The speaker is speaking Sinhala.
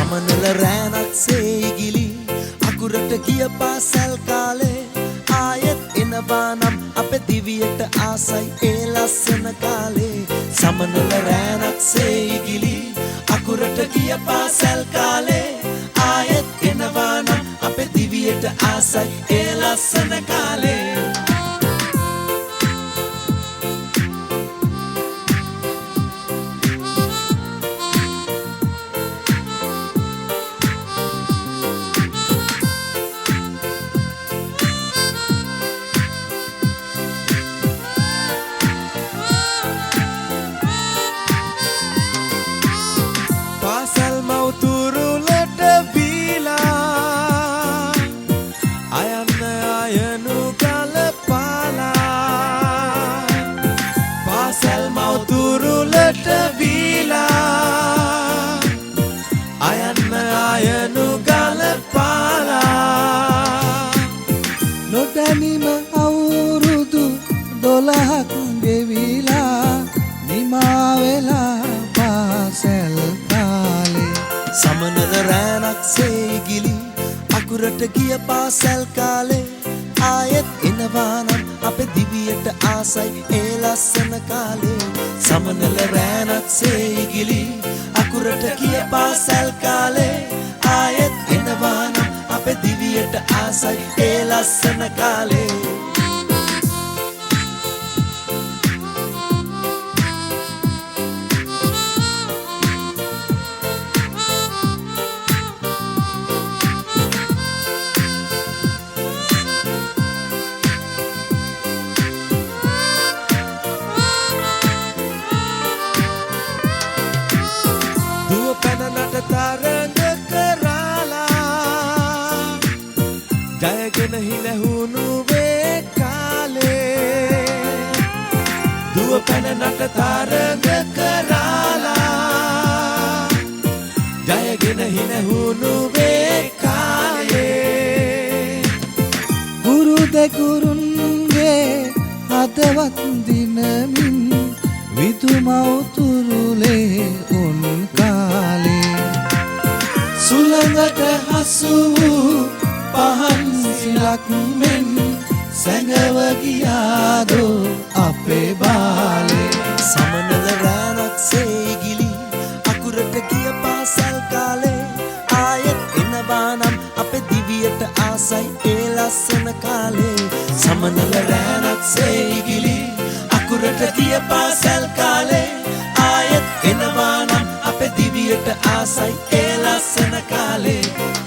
සමනල රෑනක් සේගිලි අකුරට ගිය පාසල් කාලේ ආයෙත් එනවා නම් අපේ දිවියට ආසයි ඒ ලස්සන කාලේ සමනල රෑනක් සේගිලි අකුරට ගිය පාසල් කාලේ ආයෙත් එනවා නම් අපේ දිවියට ආසයි ඒ ලස්සන කාලේ පාසල් මව්තුරුලට බීලා අයන්න අයනු ගලපාලා පාසල් මව්තුරුලට බීලා අයන්න අයනු ගලපාලා නොදැනීම අවුරුදු 12ක් ගෙවිලා නිමා වෙලා පාසල් සමනල රෑනක් සේගිලි අකුරට ගිය පාසල් කාලේ ආයෙත් එනවා නම් අපේ දිවියට ආසයි ඒ ලස්සන කාලේ සමනල රෑනක් සේගිලි අකුරට ගිය පාසල් කාලේ ආයෙත් එනවා නම් අපේ දිවියට ආසයි ඒ ලස්සන කාලේ පැනනට තරඟ කරාලා ජයගෙන හිනහුණු වේ කාලේ දුව පැනනට තරඟ කරාලා ජයගෙන හිනහුණු වේ කාලේ ගුරු දෙගුරුන්ගේ හදවත් දිනමින් විදුමව්තුරුලේ උන් සුළඟට හසු වූ පහන් සිලක් මෙන් සැඟව ගියාදෝ අපේ බාලේ සමනල රෑනක් සේගිලි අකුරට ගිය පාසල් කාලේ ආයෙත් එනවා නම් අපේ දිවියට ආසයි ඒ ලස්සන කාලේ සමනල රෑනක් සේගිලි අකුරට ගිය පාසල් කාලේ ආයෙත් එනවා නම් අපේ දිවියට ආසයි ඒ ලස්සන කාලේ